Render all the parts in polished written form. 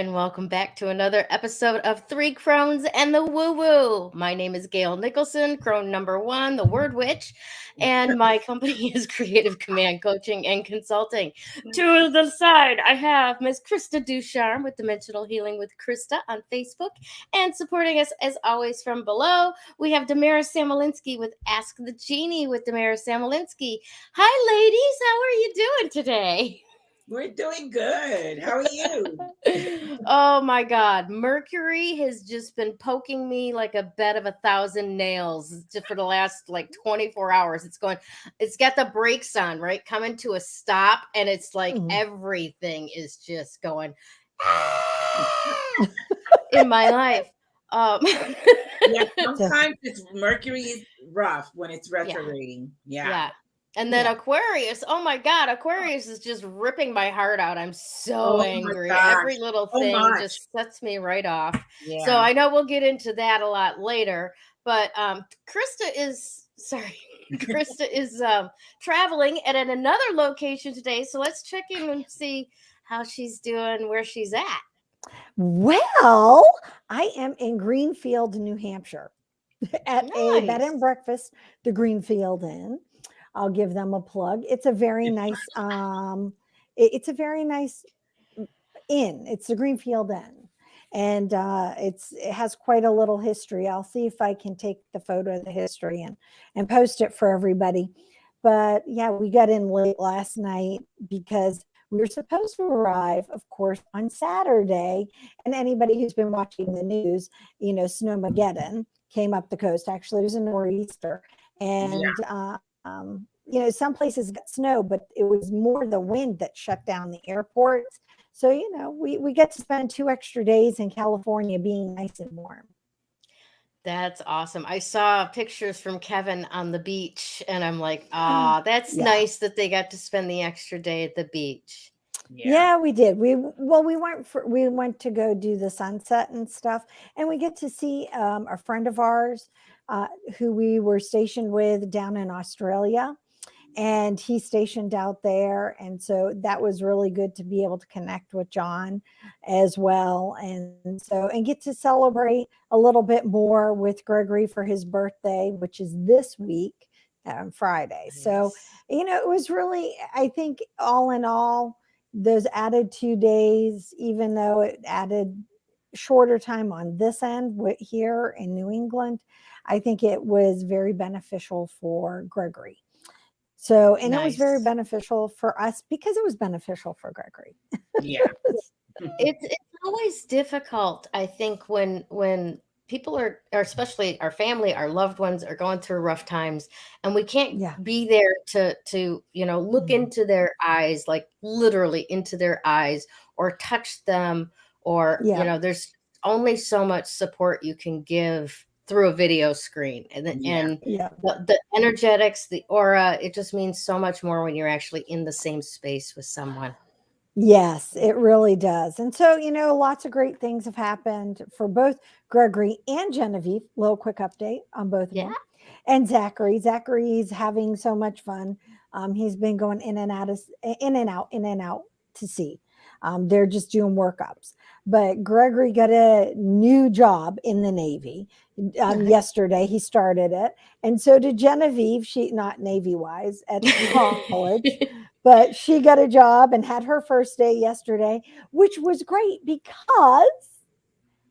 and welcome back to another episode of Three Crones and the Woo Woo. My name is Gayle Nicholson, crone number one, the Word Witch, and my company is Creative Command Coaching and Consulting. To the side, I have Miss Krista Ducharme with Dimensional Healing with Krista on Facebook, and supporting us as always from below, we have Damaris Samolinski with Ask the Genie with Damaris Samolinski. Hi, ladies. How are you doing today? We're doing good. How are you? Oh my God. Mercury has just been poking me like a bed of 1,000 nails just for the last like 24 hours. It's got the brakes on, right? Coming to a stop. And it's like everything is just going in my life. Yeah, sometimes Mercury is rough when it's retrograding. Yeah. And then Aquarius, oh my God, Aquarius is just ripping my heart out. I'm so angry. Every little thing just sets me right off. Yeah. So I know we'll get into that a lot later. But Krista is traveling at another location today. So let's check in and see how she's doing, where she's at. Well, I am in Greenfield, New Hampshire at a bed and breakfast, the Greenfield Inn. I'll give them a plug. It's a very nice, it's a very nice inn. It's the Greenfield Inn. And it has quite a little history. I'll see if I can take the photo of the history and post it for everybody. But yeah, we got in late last night because we were supposed to arrive, of course, on Saturday. And anybody who's been watching the news, Snowmageddon came up the coast. Actually, it was a nor'easter. And, some places got snow, but it was more the wind that shut down the airports. So, we get to spend 2 extra days in California being nice and warm. That's awesome. I saw pictures from Kevin on the beach and I'm like, that's nice that they got to spend the extra day at the beach. Yeah, we did. We went to go do the sunset and stuff, and we get to see a friend of ours who we were stationed with down in Australia, and he's stationed out there, and so that was really good to be able to connect with John as well, and get to celebrate a little bit more with Gregory for his birthday, which is this week on Friday. Nice. So it was really, I think, all in all, those added 2 days, even though it added shorter time on this end here in New England, I think it was very beneficial for Gregory. So, and It was very beneficial for us because it was beneficial for Gregory. Yeah. It's always difficult, I think, when people are especially our family, our loved ones are going through rough times, and we can't be there to look into their eyes, like literally into their eyes, or touch them, or there's only so much support you can give through a video screen, and the energetics, the aura, it just means so much more when you're actually in the same space with someone. Yes, it really does. And so, lots of great things have happened for both Gregory and Genevieve. Little quick update on both of them. And Zachary. Zachary's having so much fun. He's been going in and out to sea. They're just doing workups. But Gregory got a new job in the Navy. Yesterday, he started it. And so did Genevieve. She, not Navy-wise, at college. But she got a job and had her first day yesterday, which was great because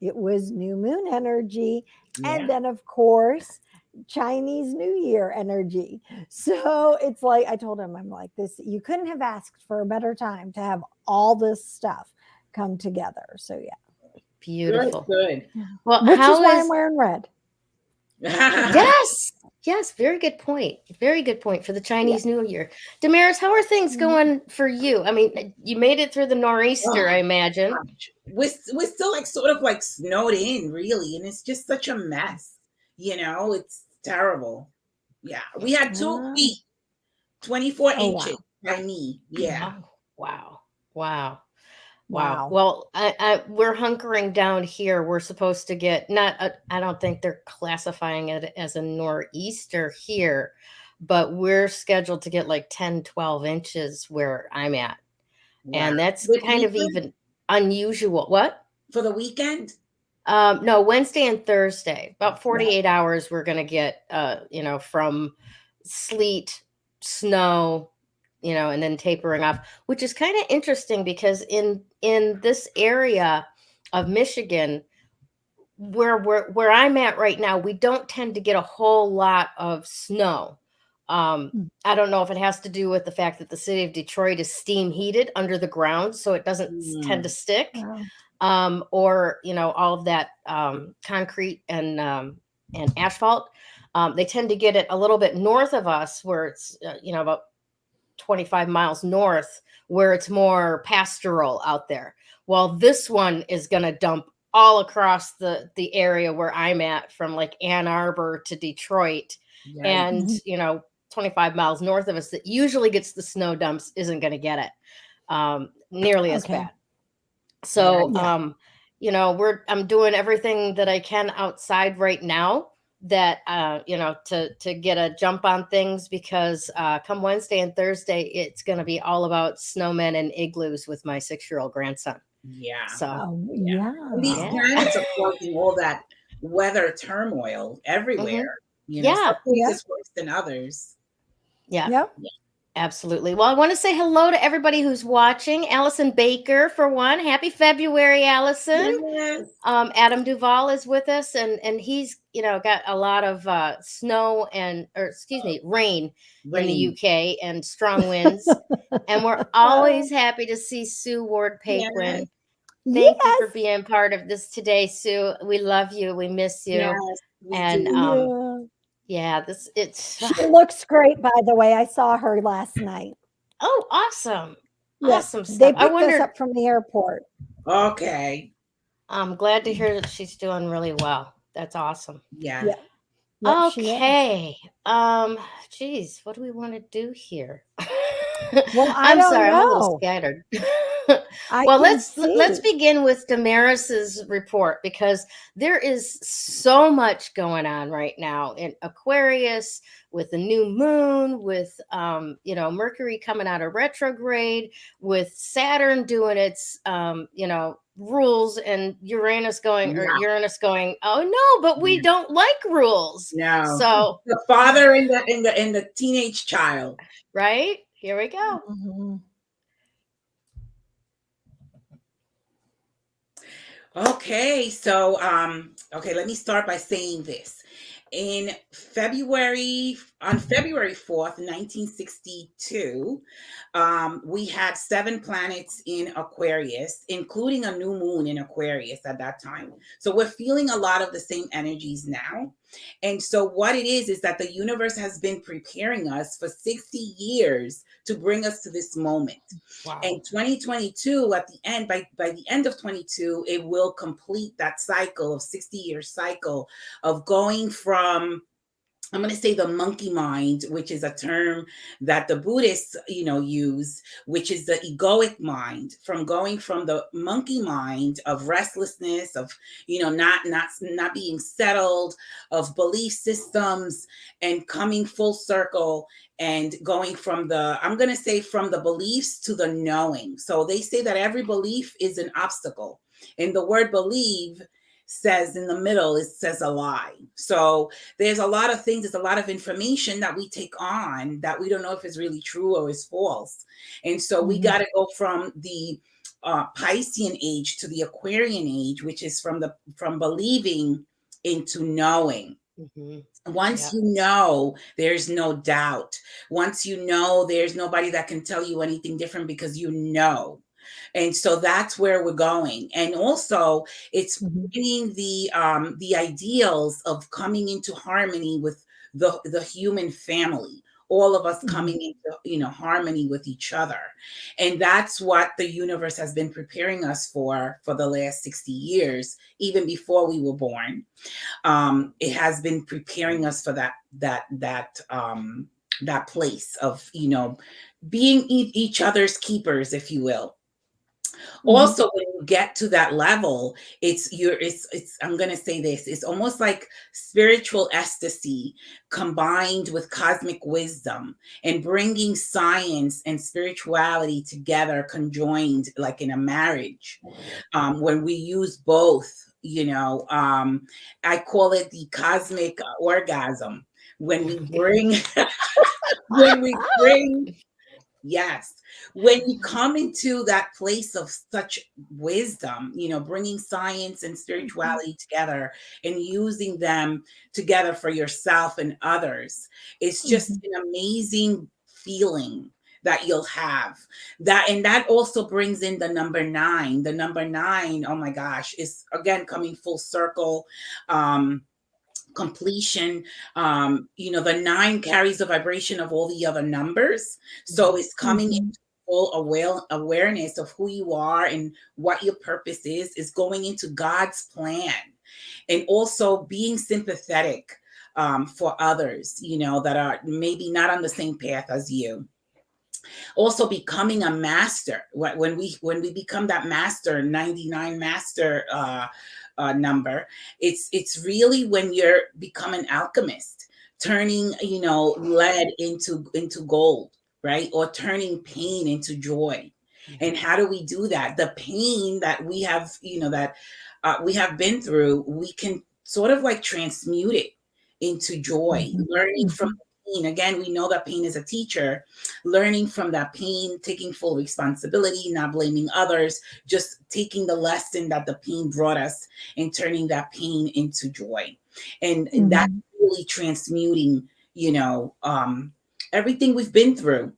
it was new moon energy. Yeah. And then, of course, Chinese New Year energy. So it's like, I told him, I'm like, this, you couldn't have asked for a better time to have all this stuff come together. So, yeah. Beautiful. Good. Well, which is why I'm wearing red. Yes, very good point. Very good point for the Chinese New Year. Damaris, how are things going for you? I mean, you made it through the nor'easter, I imagine. We're still sort of snowed in, really, and it's just such a mess. It's terrible. Yeah, we had 2 feet, 24 inches by me. Yeah. Oh, wow. Well, we're hunkering down here. We're supposed to get I don't think they're classifying it as a nor'easter here, but we're scheduled to get like 10, 12 inches where I'm at. Wow. And that's kind of even unusual. What? for the weekend? No, Wednesday and Thursday, about 48 Yeah. hours. We're going to get, from sleet, snow, and then tapering off, which is kind of interesting because in this area of Michigan, where I'm at right now, we don't tend to get a whole lot of snow. I don't know if it has to do with the fact that the city of Detroit is steam heated under the ground, so it doesn't tend to stick. Wow. Or all of that concrete and asphalt. They tend to get it a little bit north of us, where it's about 25 miles north, where it's more pastoral out there. Well, this one is going to dump all across the area where I'm at, from like Ann Arbor to Detroit. Yikes. And 25 miles north of us that usually gets the snow dumps isn't going to get it nearly as bad. So, I'm doing everything that I can outside right now that, to get a jump on things, because come Wednesday and Thursday, it's going to be all about snowmen and igloos with my 6-year-old grandson. Yeah. So, And these planets are causing all that weather turmoil everywhere. Some places worse than others. Yeah. Yep. Absolutely. Well, I want to say hello to everybody who's watching. Allison Baker, for one. Happy February, Allison. Yes. Adam Duvall is with us, and he's got a lot of snow rain in the UK and strong winds. And we're always happy to see Sue Ward Paquin. Thank you for being part of this today, Sue. We love you. We miss you. Yes, and do. She looks great, by the way. I saw her last night. Oh, awesome. Yes. Awesome stuff. They picked us up from the airport. Okay. I'm glad to hear that she's doing really well. That's awesome. Yeah. Okay. Geez, what do we want to do here? Well, I'm sorry, I'm a little scattered. Well, let's begin with Damaris's report, because there is so much going on right now in Aquarius, with the new moon, with Mercury coming out of retrograde, with Saturn doing its rules, and Uranus going, oh no, but we don't like rules. No. So the father and the teenage child. Right? Here we go. Mm-hmm. Okay, so let me start by saying this. On February 4th, 1962, we had 7 planets in Aquarius, including a new moon in Aquarius at that time. So we're feeling a lot of the same energies now. And so what it is that the universe has been preparing us for 60 years to bring us to this moment. Wow. And 2022, at the end, by the end of 22, it will complete that cycle of 60-year cycle of going from, I'm going to say, the monkey mind, which is a term that the Buddhists, use, which is the egoic mind, from going from the monkey mind of restlessness, of, not being settled, of belief systems, and coming full circle and going from I'm going to say, from the beliefs to the knowing. So they say that every belief is an obstacle. And the word believe says in the middle, it says a lie. So there's a lot of things, there's a lot of information that we take on that we don't know if it's really true or is false. And so we got to go from the Piscean age to the Aquarian age, which is from believing into knowing. Mm-hmm. Once you know, there's no doubt. Once you know, there's nobody that can tell you anything different, because you know. And so that's where we're going. And also it's bringing the ideals of coming into harmony with the human family, all of us coming into, harmony with each other. And that's what the universe has been preparing us for the last 60 years, even before we were born. It has been preparing us for that place of, being each other's keepers, if you will. Also, when you get to that level, it's I'm going to say this, it's almost like spiritual ecstasy combined with cosmic wisdom, and bringing science and spirituality together, conjoined like in a marriage. When we use both, I call it the cosmic orgasm. When we bring when we bring Yes. When you come into that place of such wisdom, bringing science and spirituality together and using them together for yourself and others, it's just an amazing feeling that you'll have. And that also brings in the number 9. The number 9, oh my gosh, is again coming full circle. Completion. The 9 carries the vibration of all the other numbers, so it's coming into full awareness of who you are and what your purpose is going into God's plan, and also being sympathetic for others, that are maybe not on the same path as you. Also becoming a master. When we become that master, 99 master number, it's really when you're become an alchemist, turning lead into gold, right? Or turning pain into joy. And how do we do that? The pain that we have, that we have been through, we can sort of like transmute it into joy, learning from pain. Again, we know that pain is a teacher. Learning from that pain, taking full responsibility, not blaming others, just taking the lesson that the pain brought us and turning that pain into joy. And that's really transmuting, everything we've been through,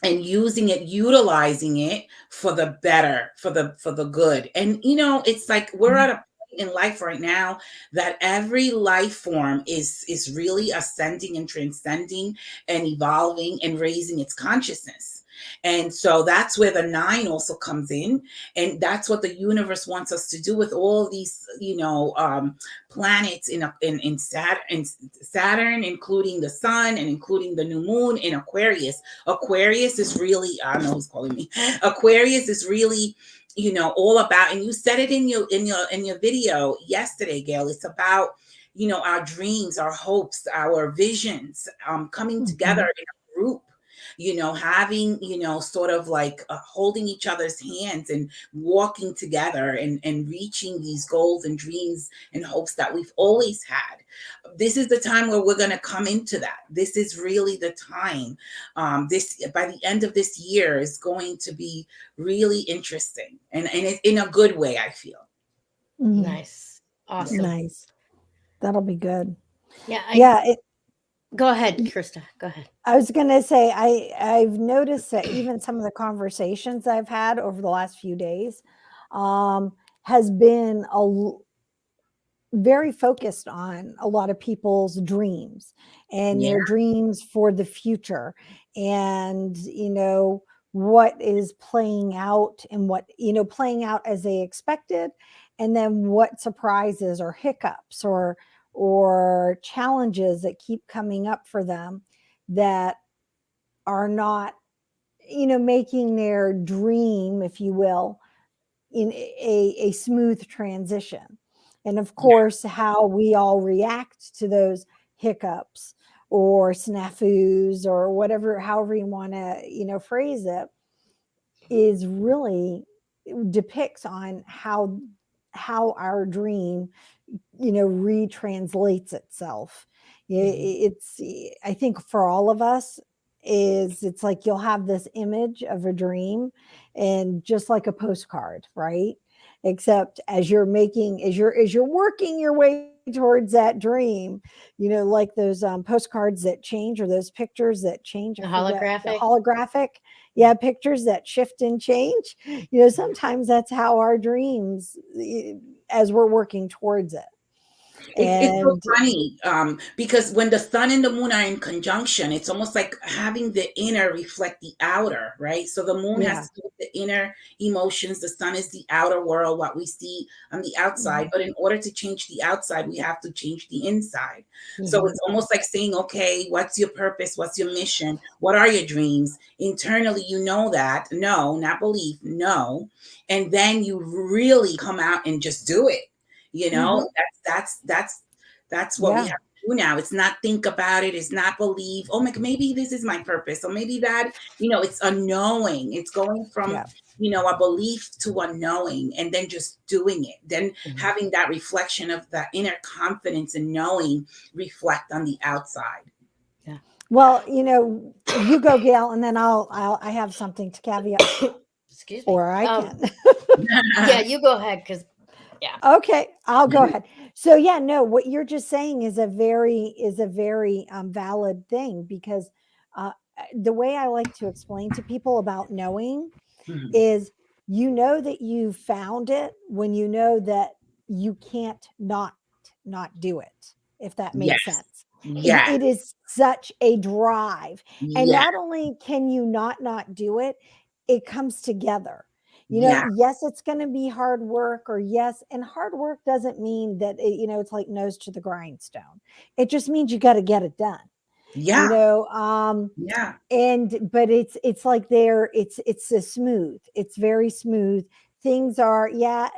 and utilizing it for the better, for the good. And it's like we're at a point in life right now that every life form is really ascending and transcending and evolving and raising its consciousness. And so that's where the 9 also comes in, and that's what the universe wants us to do with all these planets in Saturn, including the sun and including the new moon in Aquarius. Aquarius is really, I don't know who's calling me. Aquarius is really, all about, and you said it in your video yesterday, Gayle. It's about, our dreams, our hopes, our visions, coming together in a group. Having, sort of like holding each other's hands and walking together and reaching these goals and dreams and hopes that we've always had. This is the time where we're going to come into that. This is really the time. This, by the end of this year, is going to be really interesting, and in a good way, I feel. Nice. Awesome. Nice. That'll be good. Yeah. Go ahead, Krista. Go ahead. I was going to say, I've noticed that even some of the conversations I've had over the last few days has been very focused on a lot of people's dreams and their dreams for the future, and what is playing out and what playing out as they expected, and then what surprises or hiccups or challenges that keep coming up for them that are not making their dream, if you will, in a smooth transition. And of course, how we all react to those hiccups or snafus or whatever, however you want to, phrase it, is really depicts on how our dream, retranslates itself. It's, I think for all of us, it's like you'll have this image of a dream, and just like a postcard, right? Except as you're working your way towards that dream, like those postcards that change, or those pictures that change, the holographic pictures that shift and change. Sometimes that's how our dreams, as we're working towards it. It's so And funny, because when the sun and the moon are in conjunction, it's almost like having the inner reflect the outer, right? So the moon has yeah. to do with the inner emotions. The sun is the outer world, what we see on the outside. Mhm. But in order to change the outside, we have to change the inside. So Mhm. it's almost like saying, okay, what's your purpose? What's your mission? What are your dreams? Internally, you know that. No, not belief. No. And then you really come out and just do it. You know, Mhm. that's what we Yeah. have to do now. It's not think about it. It's not believe. Oh my, maybe this is my purpose, or maybe that. It's a knowing. It's going from Yeah. a belief to a knowing, and then just doing it. Then having that reflection of that inner confidence and knowing reflect on the outside. Yeah. Well, you go, Gail, and then I have something to caveat, Excuse me. or I can. Yeah, you go ahead, because yeah. Okay, I'll go ahead. So yeah, no, what you're just saying is a very valid thing, because the way I like to explain to people about knowing Mhm. is, that you found it when you know that you can't not do it, if that makes Yes. sense. Yeah. It is such a drive, and Yeah. not only can you not do it, it comes together. Yeah. Yes, it's going to be hard work, or yes, and hard work doesn't mean that it's like nose to the grindstone. It just means you got to get it done. you Yeah. know Yeah. and but it's like it's a smooth, it's very smooth. Things are, yeah,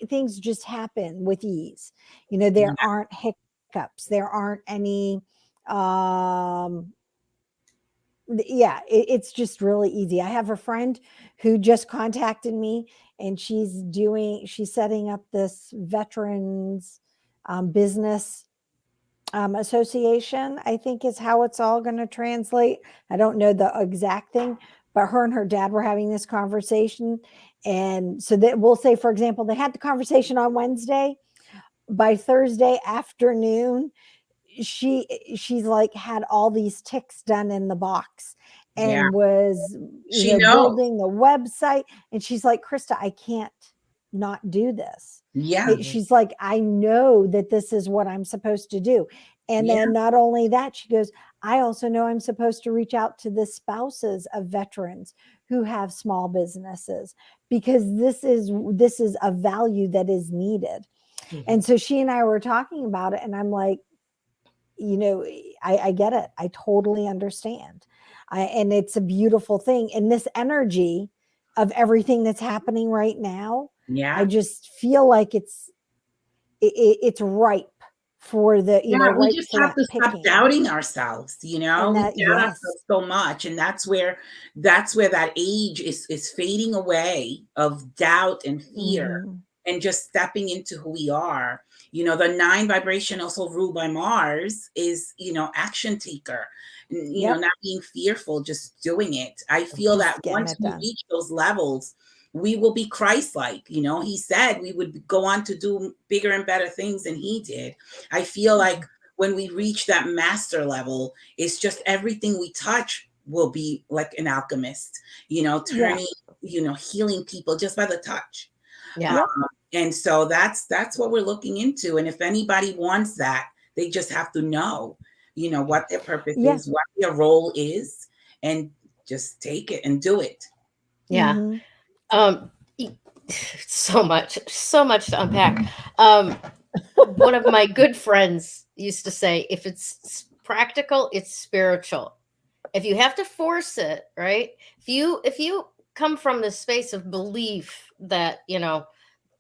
things just happen with ease. There aren't hiccups, there aren't any. Um yeah, it's just really easy. I have a friend who just contacted me, and she's setting up this veterans business association, I think is how it's all going to translate. I don't know the exact thing, but her and her dad were having this conversation. And so that, we'll say, for example, they had the conversation on Wednesday. By Thursday afternoon, she's like had all these ticks done in the box, Yeah. and was She knows. building the website. And she's like, Krista, I can't not do this. Yeah. She's like, I know that this is what I'm supposed to do. And Yeah. then not only that, she goes, I also know I'm supposed to reach out to the spouses of veterans who have small businesses, because this is a value that is needed. And so she and I were talking about it, and I'm like, I get it. I totally understand. And it's a beautiful thing. And this energy of everything that's happening right now, I Yeah. just feel like it's ripe for the, Yeah, we ripe just for have that to stop picking. doubting ourselves, And we that, doubt yes. ourselves so much, and that's where that age is fading away of doubt and fear, Mm-hmm. and just stepping into who we are. The 9 vibration, also ruled by Mars, is, action taker. Yep. Not being fearful, just doing it. I feel that Just getting once it we done. reach those levels, we will be Christ-like. He said we would go on to do bigger and better things than he did. I feel like when we reach that master level, it's just everything we touch will be like an alchemist, Yeah. turning, healing people just by the touch. Yeah. Yep. And so that's what we're looking into. And if anybody wants that, they just have to know, what their purpose Yeah. is, what their role is, and just take it and do it. Yeah. Mm-hmm. So much to unpack. One of my good friends used to say, if it's practical, it's spiritual. If you have to force it, right? If you come from this space of belief that,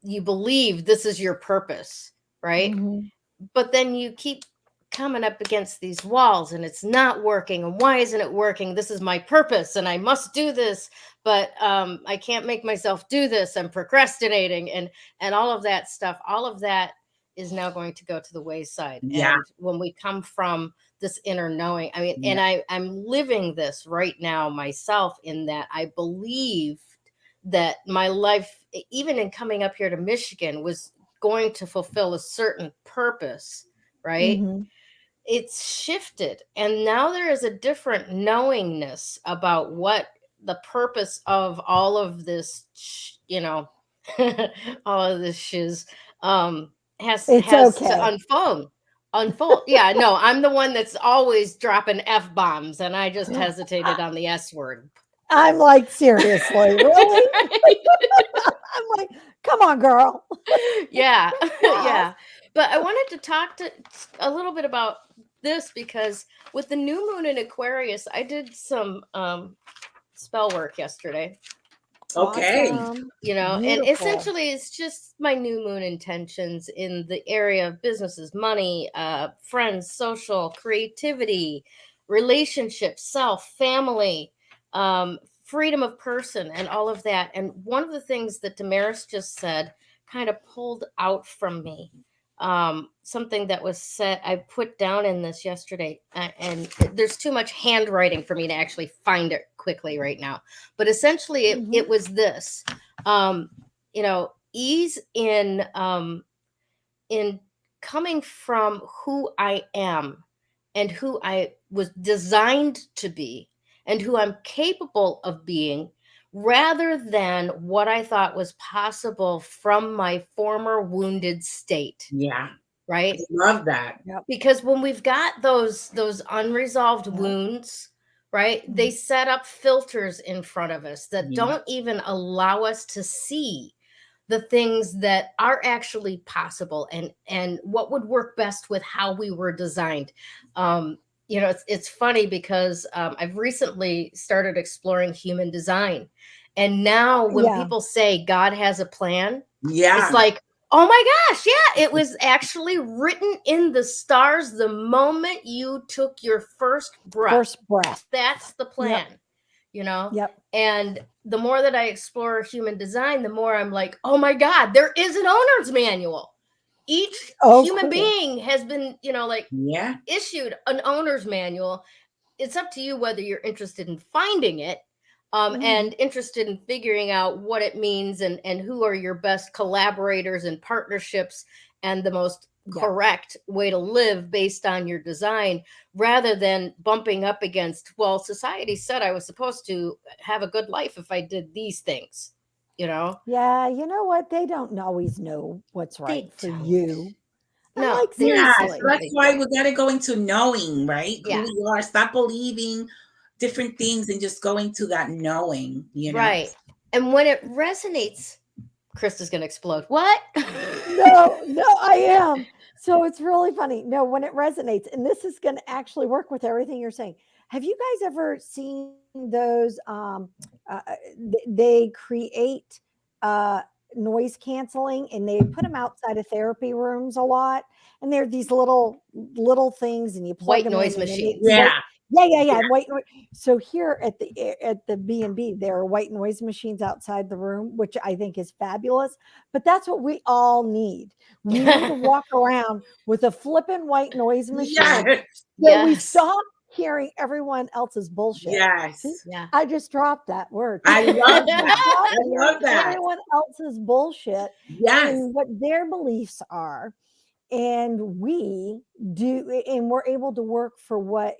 you believe this is your purpose, right? Mm-hmm. But then you keep coming up against these walls and it's not working. And why isn't it working? This is my purpose and I must do this, but I can't make myself do this. I'm procrastinating, and all of that stuff. All of that is now going to go to the wayside. Yeah. And when we come from this inner knowing, I mean, Yeah. and I'm living this right now myself, in that I believed that my life, even in coming up here to Michigan, was going to fulfill a certain purpose, right? Mm-hmm. It's shifted. And now there is a different knowingness about what the purpose of all of this, all of this shiz, has okay. to unfold. Yeah, no, I'm the one that's always dropping F-bombs, and I just hesitated on the S word. I'm like, seriously, really? I'm like, come on, girl. Yeah. Yeah. But I wanted to talk a little bit about this because with the new moon in Aquarius, I did some spell work yesterday. Okay. You know, Beautiful. and essentially it's just my new moon intentions in the area of businesses, money, friends, social, creativity, relationships, self, family, freedom of person, and all of that. And one of the things that Damaris just said kind of pulled out from me. Something that was said, I put down in this yesterday, and there's too much handwriting for me to actually find it quickly right now. But essentially, it was this, you know, ease in coming from who I am and who I was designed to be and who I'm capable of being, rather than what I thought was possible from my former wounded state. Yeah. Right. I love that. Because when we've got those unresolved wounds, right, they set up filters in front of us that don't even allow us to see the things that are actually possible and what would work best with how we were designed. You know, it's funny because I've recently started exploring human design. And now when people say God has a plan, it's like, oh my gosh, yeah, it was actually written in the stars the moment you took your first breath. That's the plan, you know? And the more that I explore human design, the more I'm like, oh my God, there is an owner's manual. Each human being has been, you know, like issued an owner's manual. It's up to you whether you're interested in finding it and interested in figuring out what it means and who are your best collaborators and partnerships and the most correct way to live based on your design, rather than bumping up against, well, society said I was supposed to have a good life if I did these things, you know? Yeah, you know what? They don't always know what's right for you. No, like, so that's why we got to go into knowing, right? Who we are. Stop believing different things and just go into that knowing, you know? Right. And when it resonates, Krista's going to explode. What? No, I am. So it's really funny. No, when it resonates, and this is going to actually work with everything you're saying. Have you guys ever seen those? They create noise canceling, and they put them outside of therapy rooms a lot. And they're these little things, and you plug white them noise in. machines. Yeah. White noise. So here at the B&B, there are white noise machines outside the room, which I think is fabulous. But that's what we all need. We need to walk around with a flippin' white noise machine so we stop hearing everyone else's bullshit. See? I just dropped that word. I love that. I love that. Everyone else's bullshit and what their beliefs are. And we do, and we're able to work for what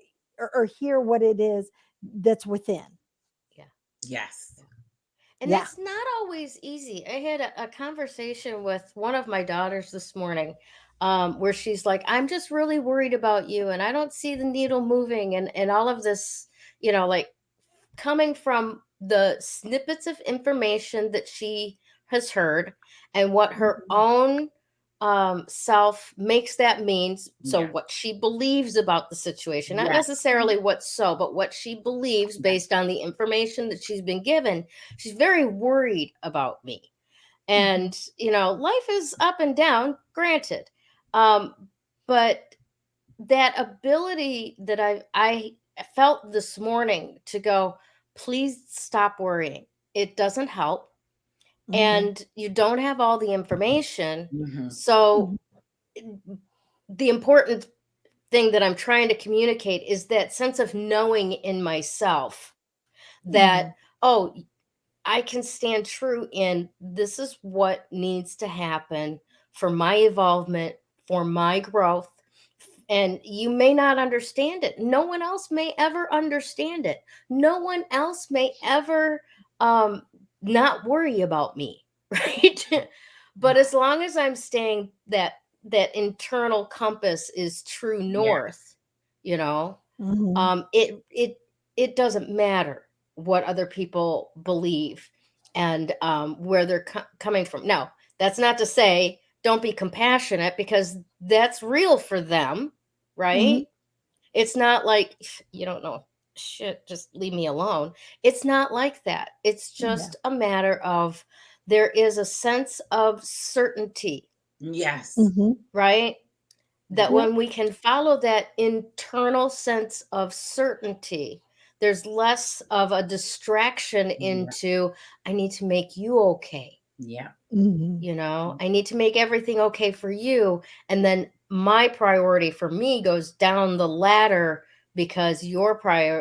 or hear what it is that's within. Yes. And that's not always easy. I had a conversation with one of my daughters this morning where she's like, I'm just really worried about you and I don't see the needle moving and all of this, you know, like coming from the snippets of information that she has heard and what her own self makes that means. So what she believes about the situation, not necessarily what's so, but what she believes based on the information that she's been given. She's very worried about me. And, you know, life is up and down, granted. But that ability that I felt this morning to go, please stop worrying. It doesn't help. And you don't have all the information. So the important thing that I'm trying to communicate is that sense of knowing in myself that, oh, I can stand true in this is what needs to happen for my evolvement, for my growth. And you may not understand it. No one else may ever understand it. No one else may ever not worry about me, right? But as long as I'm staying that that internal compass is true north, you know, it doesn't matter what other people believe and where they're coming from. Now, that's not to say don't be compassionate, because that's real for them, right? It's not like, you don't know shit, just leave me alone. It's not like that. It's just a matter of there is a sense of certainty. Yes. Right? That when we can follow that internal sense of certainty, there's less of a distraction into, I need to make you okay. Yeah. You know, I need to make everything okay for you. And then my priority for me goes down the ladder because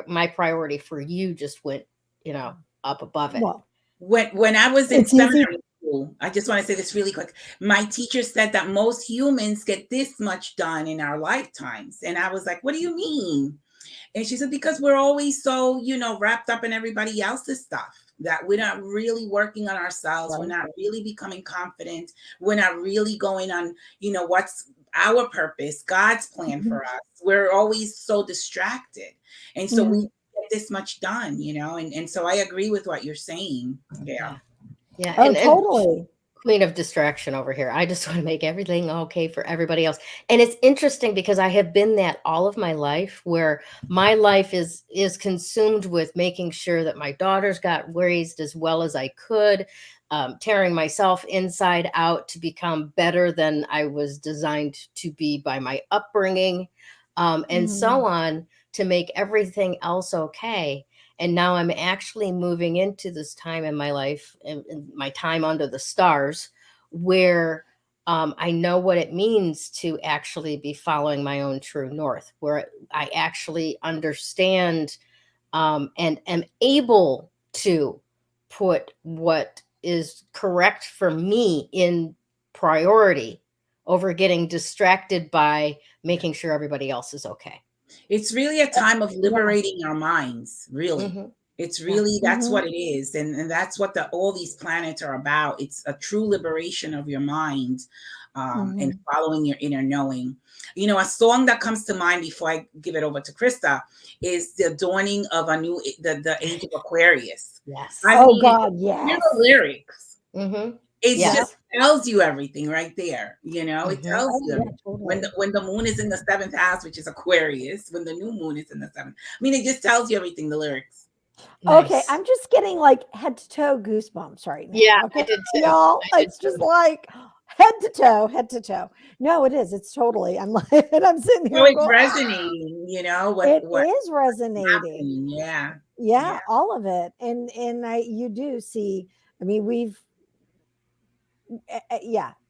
my priority for you just went, you know, up above it. Well, when I was in seminary school, I just want to say this really quick. My teacher said that most humans get this much done in our lifetimes. And I was like, what do you mean? And she said, because we're always so, you know, wrapped up in everybody else's stuff that we're not really working on ourselves. We're not really becoming confident. We're not really going on, you know, what's our purpose, God's plan for us. We're always so distracted. And so we get this much done, you know, and so I agree with what you're saying. Yeah. Yeah. Oh, totally. Queen of distraction over here. I just want to make everything okay for everybody else. And it's interesting because I have been that all of my life, where my life is consumed with making sure that my daughters got raised as well as I could, tearing myself inside out to become better than I was designed to be by my upbringing, and so on, to make everything else okay. And now I'm actually moving into this time in my life, and my time under the stars, where I know what it means to actually be following my own true north, where I actually understand and am able to put what is correct for me in priority over getting distracted by making sure everybody else is okay. It's really a time of liberating our minds, really. It's really, that's what it is. And that's what all these planets are about. It's a true liberation of your mind, and following your inner knowing. You know, a song that comes to mind before I give it over to Krista is the dawning of a new, the age of Aquarius. Yes. I mean, God, yes. Hear the lyrics. It Yes. just tells you everything right there. You know, it tells you totally. when the moon is in the 7th house, which is Aquarius, when the new moon is in the 7th. I mean, it just tells you everything, the lyrics. Nice. Okay, I'm just getting like head to toe goosebumps right now. Yeah, okay, I did too. y'all. It's just like head to toe, head to toe. No, it is. It's totally. I'm like, and I'm sitting here. So it's resonating, you know. What is resonating? Yeah. Yeah, all of it, and you do see. I mean,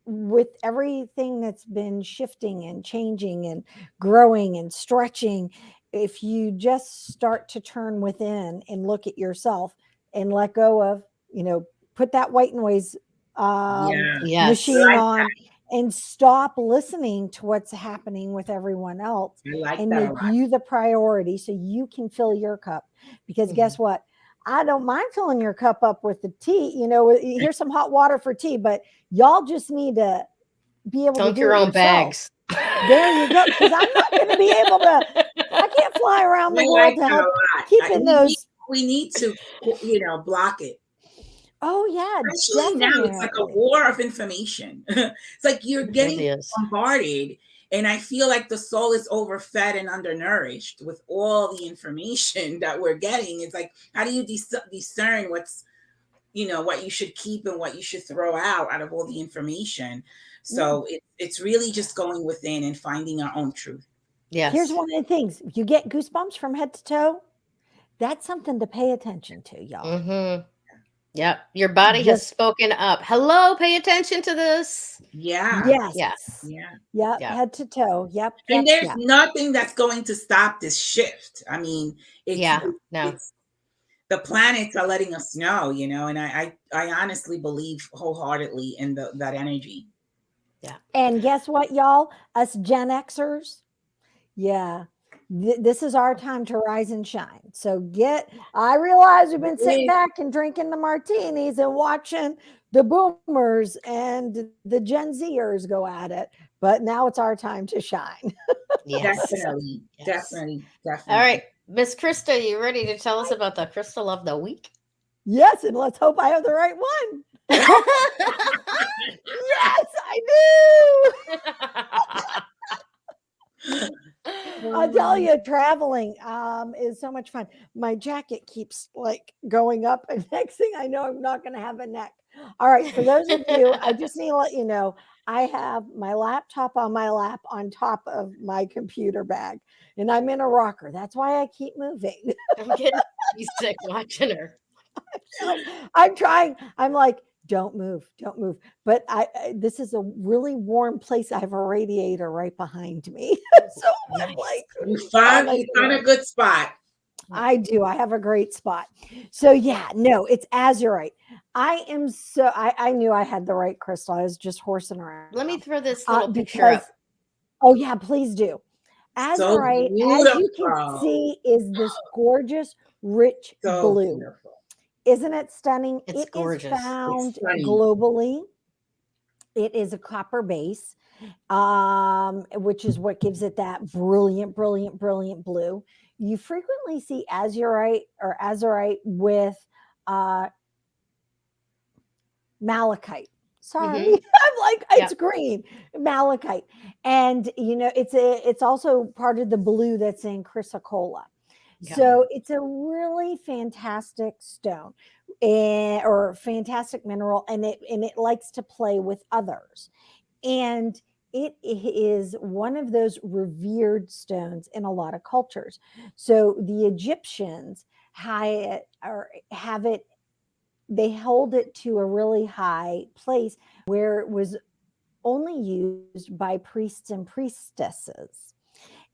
with everything that's been shifting and changing and growing and stretching, if you just start to turn within and look at yourself and let go of, you know, put that white noise machine on and stop listening to what's happening with everyone else, and make you the priority so you can fill your cup. Because guess what? I don't mind filling your cup up with the tea. You know, here's some hot water for tea, but y'all just need to be able to do your own yourself. bags. There you go. Because I'm not going to be able to. I can't fly around the world to help keeping those. We need to, you know, block it. Oh yeah, especially now. It's like a war of information. It's like you're getting bombarded. And I feel like the soul is overfed and undernourished with all the information that we're getting. It's like, how do you discern what's, you know, what you should keep and what you should throw out of all the information? So it's really just going within and finding our own truth. Yes. Here's one of the things. You get goosebumps from head to toe. That's something to pay attention to, y'all. Yep. Your body has spoken up. Hello, pay attention to this. Yeah. Yes. Yeah. Head to toe. Yep. And there's nothing that's going to stop this shift. I mean, it's the planets are letting us know, you know, and I honestly believe wholeheartedly in that energy. Yeah. And guess what, y'all? Us Gen Xers. Yeah. This is our time to rise and shine. So I realize we've been sitting back and drinking the martinis and watching the boomers and the Gen Zers go at it, but now it's our time to shine. Yes. Definitely. Yes. Definitely. All Definitely. right, Miss Krista, you ready to tell us about the crystal of the week? Yes, and let's hope I have the right one. Yes, I do. I'll tell you, traveling is so much fun. My jacket keeps like going up, and next thing I know, I'm not going to have a neck. All right, for those of you, I just need to let you know, I have my laptop on my lap on top of my computer bag, and I'm in a rocker. That's why I keep moving. I'm getting sick watching her. I'm trying. I'm like, don't move, don't move. But this is a really warm place. I have a radiator right behind me. So Nice. I'm like, you found a good spot. I do. I have a great spot. So yeah, no, it's Azurite. I knew I had the right crystal. I was just horsing around. Let me throw this little picture up. Oh yeah, please do. So Azurite, beautiful. as you can see, is this gorgeous, rich So blue. beautiful. Isn't it stunning? It's gorgeous. Is found It's globally. It is a copper base, which is what gives it that brilliant, brilliant, brilliant blue. You frequently see azurite with malachite. Sorry, I'm like, it's green, malachite, and it's also part of the blue that's in chrysocolla. So it's a really fantastic stone, or fantastic mineral, and it likes to play with others, and it is one of those revered stones in a lot of cultures. So the Egyptians have it. They hold it to a really high place where it was only used by priests and priestesses.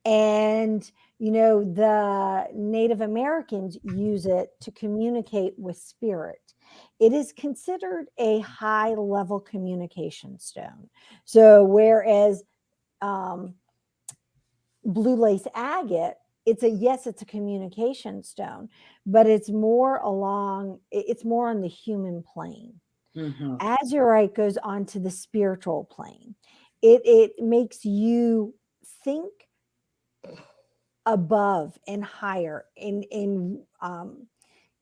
And, the Native Americans use it to communicate with spirit. It is considered a high level communication stone. So, whereas blue lace agate, it's a communication stone, but it's more on the human plane. Azurite goes on to the spiritual plane. It makes you think above and higher, and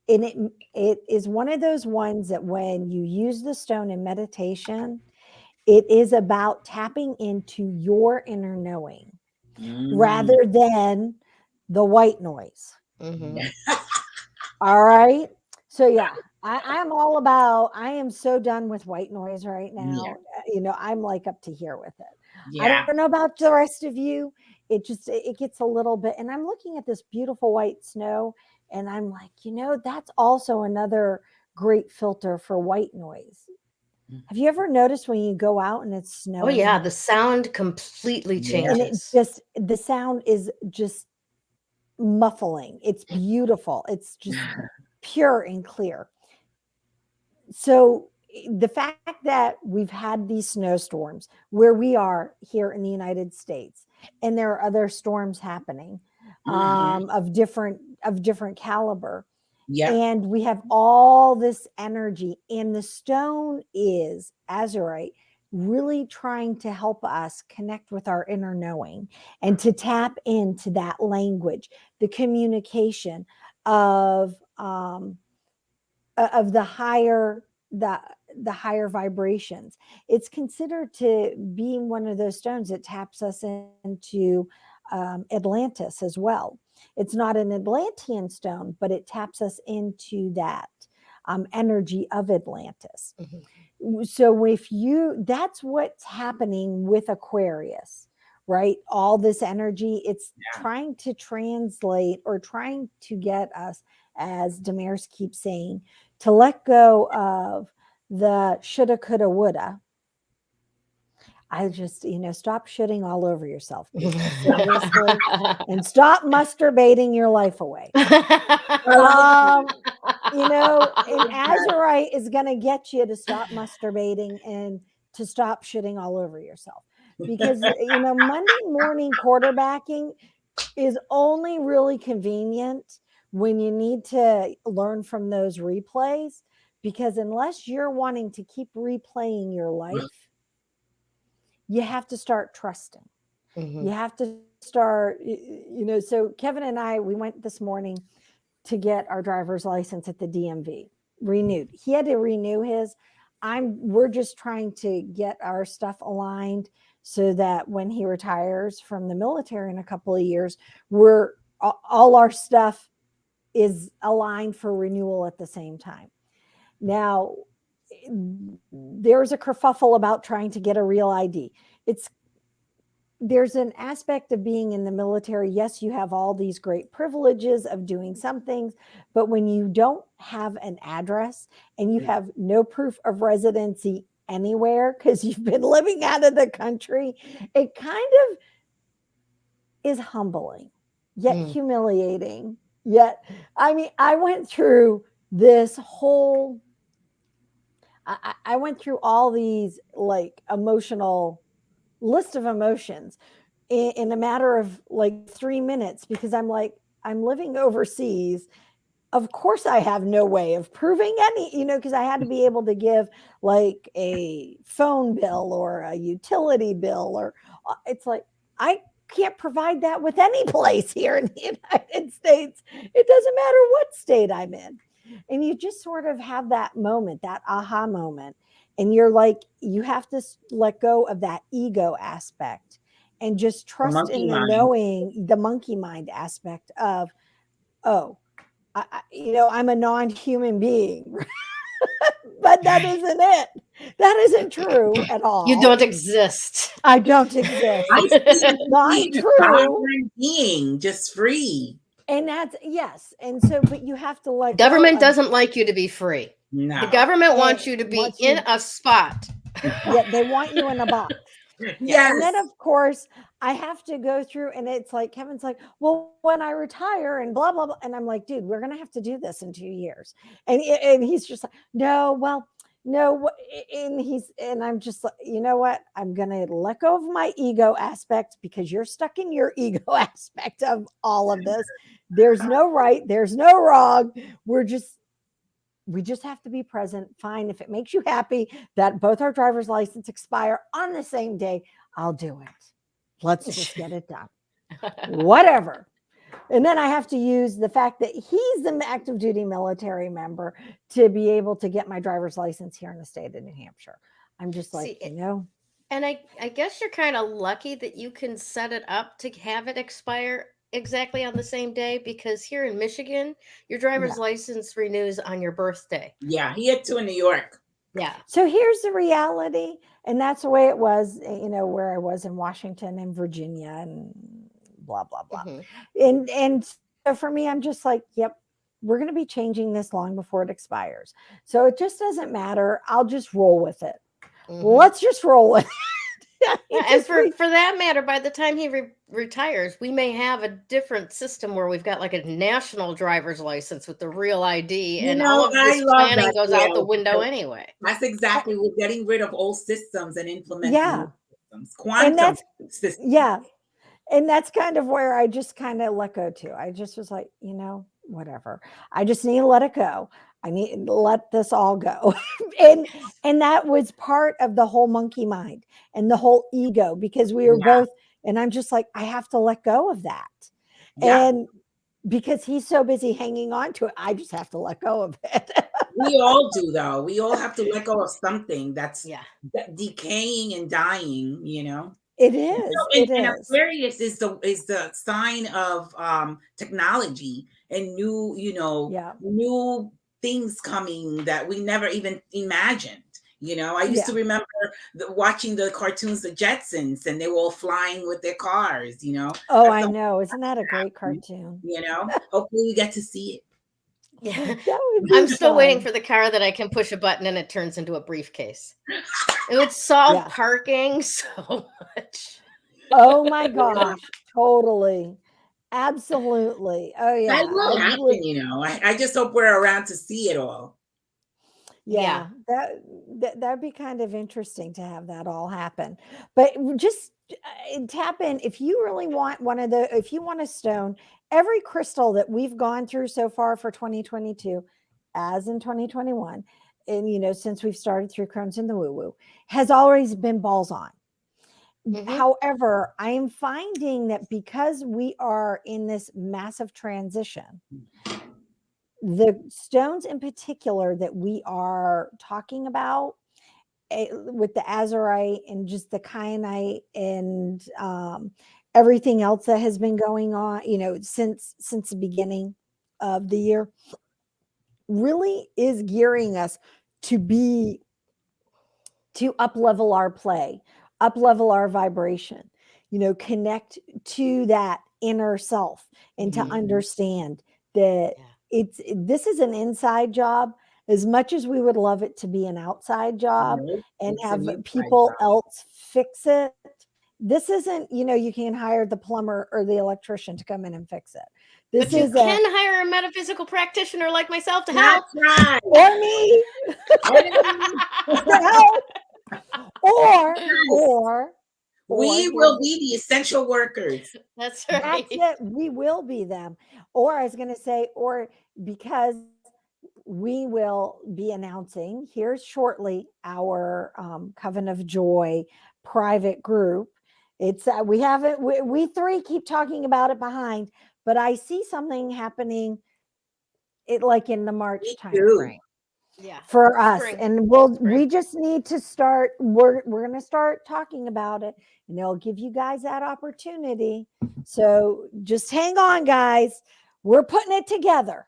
it is one of those ones that when you use the stone in meditation, it is about tapping into your inner knowing rather than the white noise. All right. So yeah, I am so done with white noise right now. I'm like up to here with it. I don't know about the rest of you. It gets a little bit, and I'm looking at this beautiful white snow, and I'm like, that's also another great filter for white noise. Have you ever noticed when you go out and it's snowing? Oh yeah, the sound completely changes. And the sound is just muffling. It's beautiful. It's just pure and clear. So the fact that we've had these snowstorms where we are here in the United States, and there are other storms happening of different caliber, and we have all this energy, and the stone is azurite, really trying to help us connect with our inner knowing and to tap into that language, the communication of the higher vibrations. It's considered to be one of those stones that taps us into Atlantis as well. It's not an Atlantean stone, but it taps us into that energy of Atlantis. So that's what's happening with Aquarius, right? All this energy, it's trying to translate, or trying to get us, as Damaris keeps saying, to let go of the shoulda, coulda, woulda. I just, stop shitting all over yourself, people, seriously, and stop masturbating your life away. And azurite is going to get you to stop masturbating and to stop shitting all over yourself, because Monday morning quarterbacking is only really convenient when you need to learn from those replays, because unless you're wanting to keep replaying your life, you have to start trusting. You have to start, so Kevin and I, we went this morning to get our driver's license at the DMV renewed. He had to renew his. We're just trying to get our stuff aligned so that when he retires from the military in a couple of years, all our stuff is aligned for renewal at the same time. Now, there's a kerfuffle about trying to get a real ID. There's an aspect of being in the military. Yes, you have all these great privileges of doing some things, but when you don't have an address and you have no proof of residency anywhere because you've been living out of the country, it kind of is humbling, yet humiliating. Yet, I mean, I went through this whole, I went through all these like emotional list of emotions in a matter of like 3 minutes, because I'm like, I'm living overseas. Of course I have no way of proving any, because I had to be able to give like a phone bill or a utility bill, or it's like, I can't provide that with any place here in the United States. It doesn't matter what state I'm in. And you just sort of have that moment, that aha moment. And you're like, you have to let go of that ego aspect and just trust in the knowing, the monkey mind aspect of, I'm a non-human being. But that isn't it. That isn't true at all. You don't exist. I don't exist. Not true. Being just free. And that's, yes. And so, but you have to let government doesn't like you to be free. No. The government wants you to be in a spot. Yeah, they want you in a box. Yes. And then, of course, I have to go through, and it's like, Kevin's like, well, when I retire and blah, blah, blah. And I'm like, dude, we're going to have to do this in 2 years. And he's just like, no. And I'm just like, you know what? I'm going to let go of my ego aspect, because you're stuck in your ego aspect of all of this. There's no right. There's no wrong. We just have to be present. Fine. If it makes you happy that both our driver's license expire on the same day, I'll do it. Let's just get it done. Whatever. And then I have to use the fact that he's an active duty military member to be able to get my driver's license here in the state of New Hampshire. I'm just like, And I guess you're kind of lucky that you can set it up to have it expire exactly on the same day, because here in Michigan, your driver's license renews on your birthday. Yeah, he had to in New York. Yeah. So here's the reality, and that's the way it was, where I was in Washington and Virginia and blah, blah, blah. And so for me, I'm just like, yep, we're going to be changing this long before it expires. So it just doesn't matter. I'll just roll with it. Let's just roll with it. And for that matter, by the time he retires, we may have a different system where we've got like a national driver's license with the real ID, and all of this planning goes out the window anyway. That's exactly, we're getting rid of old systems and implementing new systems. Quantum systems. Yeah. And that's kind of where I just kind of let go too. I just was like, whatever. I just need to let it go. I need to let this all go. and that was part of the whole monkey mind and the whole ego, because we were both, and I'm just like, I have to let go of that. Yeah. And because he's so busy hanging on to it, I just have to let go of it. We all do, though. We all have to let go of something that's decaying and dying, It is. And Aquarius is the sign of technology and new, new things coming that we never even imagined. I used to remember watching the cartoons, the Jetsons, and they were all flying with their cars. Oh, I know. Isn't that a great cartoon? Hopefully we get to see it. Yeah, I'm still waiting for the car that I can push a button and it turns into a briefcase. It would solve parking so much. Oh my gosh, totally. Absolutely. Oh yeah. That will happen, I just hope we're around to see it all. Yeah. That'd be kind of interesting to have that all happen. But just tap in if you really want if you want a stone. Every crystal that we've gone through so far for 2022, as in 2021, and since we've started through Crones and the Woo Woo, has always been balls on. However, I am finding that because we are in this massive transition, the stones in particular that we are talking about with the Azurite and just the kyanite and everything else that has been going on, since the beginning of the year, really is gearing us to up level our play, up level our vibration, connect to that inner self and to understand that this is an inside job as much as we would love it to be an outside job and have people else fix it. This isn't, you can hire the plumber or the electrician to come in and fix it. But you can hire a metaphysical practitioner like myself to help. That's right. Or me. or we will be the essential workers. That's right. That's it. We will be them. Or I was going to say, or because we will be announcing here shortly our Coven of Joy private group. It's we haven't we three keep talking about it behind, but I see something happening like in the March time frame. Yeah, for us, and we just need to start. We're going to start talking about it, and they'll give you guys that opportunity. So just hang on, guys. We're putting it together.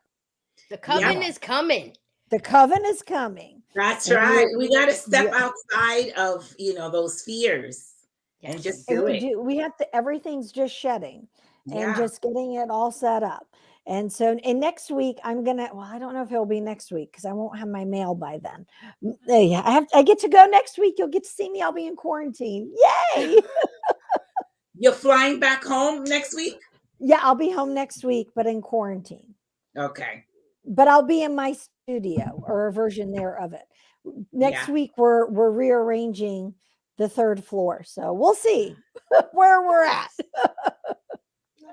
The coven is coming. The coven is coming. That's right. We got to step outside of those fears and just do it. We have to. Everything's just shedding and just getting it all set up. And so, next week I'm gonna. Well, I don't know if it'll be next week because I won't have my mail by then. Yeah, I get to go next week. You'll get to see me. I'll be in quarantine. Yay! You're flying back home next week? Yeah, I'll be home next week, but in quarantine. Okay. But I'll be in my studio or a version there of it. Next week we're rearranging the 3rd floor, so we'll see where we're at.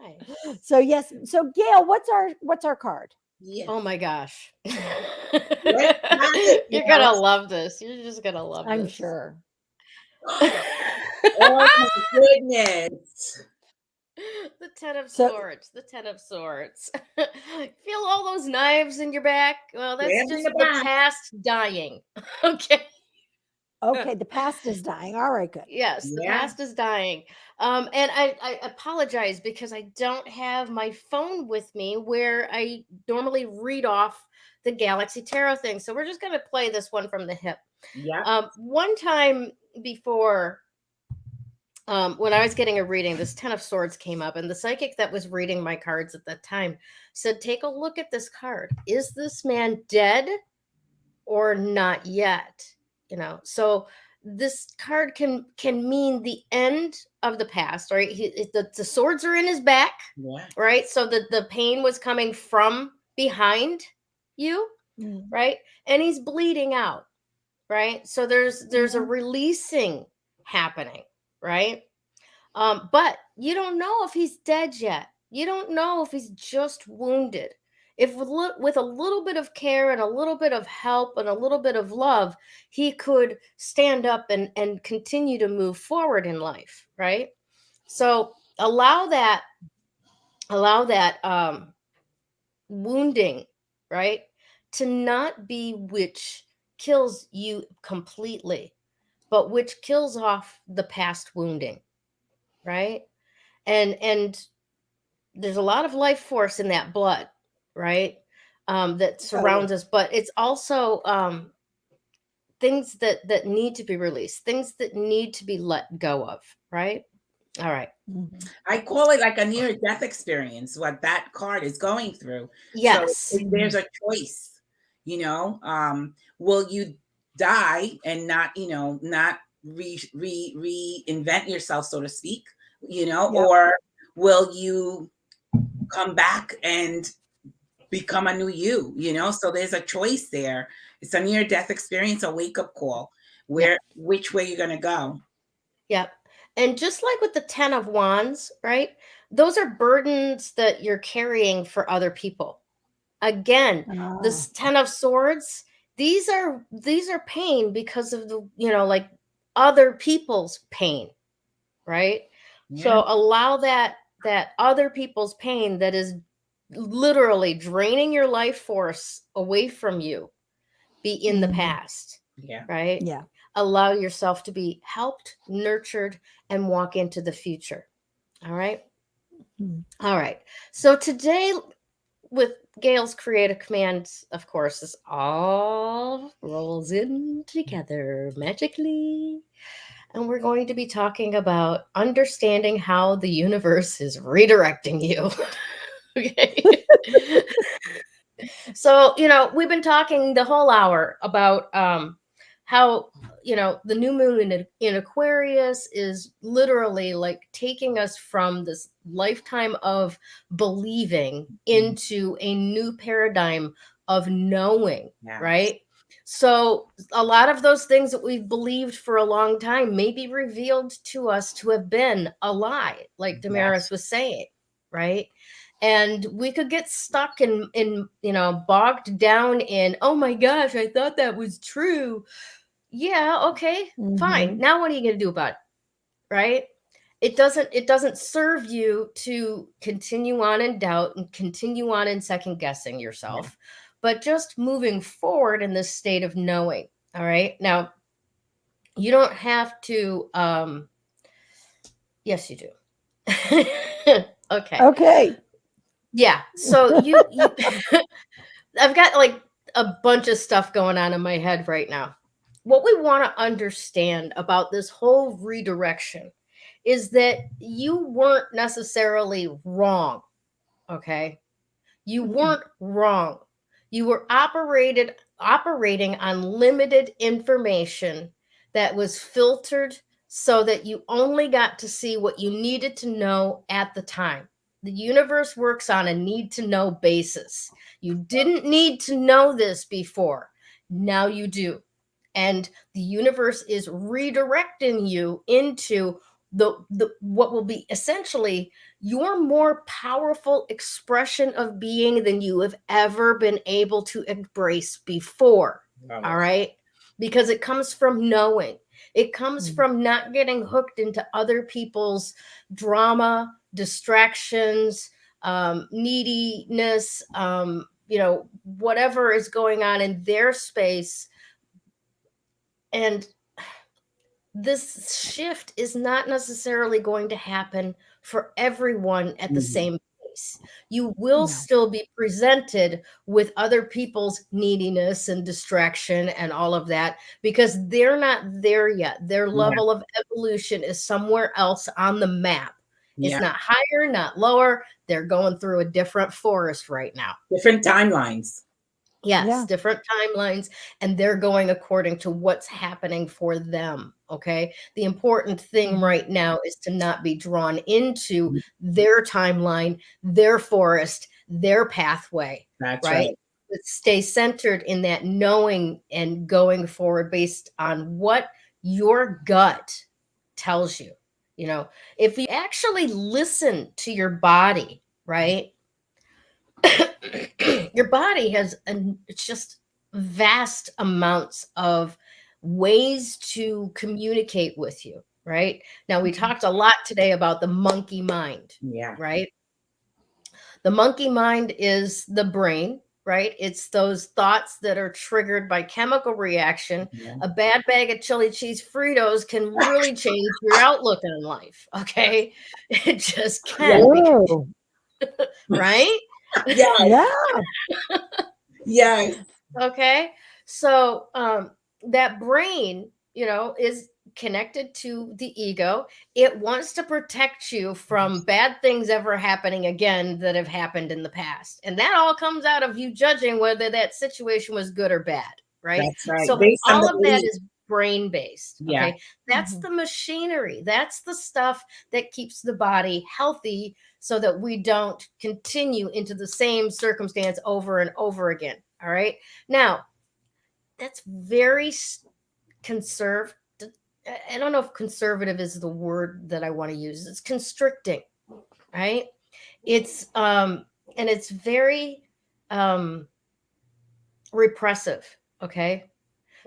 Nice. So yes. So Gayle, what's our card? Yeah. Oh my gosh. You're gonna love this. You're just gonna love this. I'm sure. Oh my goodness. The 10 of Swords. The 10 of Swords. Feel all those knives in your back? Well, that's just the past dying. Okay. Okay, the past is dying. All right, good. Yes, the past is dying. And I apologize because I don't have my phone with me where I normally read off the Galaxy Tarot thing. So we're just going to play this one from the hip. Yeah. One time before, when I was getting a reading, this 10 of Swords came up, and the psychic that was reading my cards at that time said, take a look at this card. Is this man dead or not yet? So this card can mean the end of the past, right? The swords are in his back, right? So the pain was coming from behind you, right? And he's bleeding out, right? So there's a releasing happening, right? But you don't know if he's dead yet. You don't know if he's just wounded. If with a little bit of care and a little bit of help and a little bit of love, he could stand up and continue to move forward in life, right? So allow that wounding, right, to not be which kills you completely, but which kills off the past wounding, right? And there's a lot of life force in that blood, right? That surrounds us, but it's also things that need to be released, things that need to be let go of, right? All right. I call it like a near-death experience, what that card is going through. Yes. So there's a choice, will you die and not reinvent yourself, so to speak, or will you come back and become a new you, so there's a choice there. It's a near-death experience, a wake-up call, which way you're going to go. Yep. And just like with the 10 of Wands, right? Those are burdens that you're carrying for other people. Again, this 10 of Swords, these are pain because of the, like other people's pain, right? Yeah. So allow that other people's pain that is literally draining your life force away from you be in the past. Yeah. Right? Yeah. Allow yourself to be helped, nurtured, and walk into the future. All right? All right. So today, with Gayle's creative commands, of course, this all rolls in together magically. And we're going to be talking about understanding how the universe is redirecting you. Okay. So, we've been talking the whole hour about how, the new moon in Aquarius is literally like taking us from this lifetime of believing into a new paradigm of knowing, right? So a lot of those things that we've believed for a long time may be revealed to us to have been a lie, like Damaris was saying, right? And we could get stuck in bogged down in, oh my gosh, I thought that was true. Yeah, okay, fine. Now what are you going to do about it? Right? It doesn't serve you to continue on in doubt and continue on in second guessing yourself, but just moving forward in this state of knowing. All right. Now, you don't have to yes, you do. Okay. Yeah. So you I've got like a bunch of stuff going on in my head right now. What we want to understand about this whole redirection is that you weren't necessarily wrong. Okay. You weren't wrong. You were operating on limited information that was filtered so that you only got to see what you needed to know at the time. The universe works on a need to know basis. You didn't need to know this before. Now you do. And the universe is redirecting you into the what will be essentially your more powerful expression of being than you have ever been able to embrace before. All right? Because it comes from knowing. It comes from not getting hooked into other people's drama, distractions, neediness, whatever is going on in their space. And this shift is not necessarily going to happen for everyone at the same pace. You will still be presented with other people's neediness and distraction and all of that because they're not there yet. Their level of evolution is somewhere else on the map. It's not higher, not lower. They're going through a different forest right now. Different timelines. Yes, different timelines, and they're going according to what's happening for them, okay? The important thing right now is to not be drawn into their timeline, their forest, their pathway, right? But stay centered in that knowing and going forward based on what your gut tells you. If you actually listen to your body, right? Your body has just vast amounts of ways to communicate with you, right? Now, we talked a lot today about the monkey mind, right? The monkey mind is the brain, right? It's those thoughts that are triggered by chemical reaction. A bad bag of chili cheese Fritos can really change your outlook on life, okay? It just can. Right? Yeah. Okay. So that brain, is connected to the ego. It wants to protect you from bad things ever happening again that have happened in the past. And that all comes out of you judging whether that situation was good or bad. Right. That's right. So all of that is brain based. Okay. That's the machinery. That's the stuff that keeps the body healthy so that we don't continue into the same circumstance over and over again. All right. Now, that's very conservative. I don't know if conservative is the word that I want to use. It's constricting, right? It's and it's very repressive. Okay.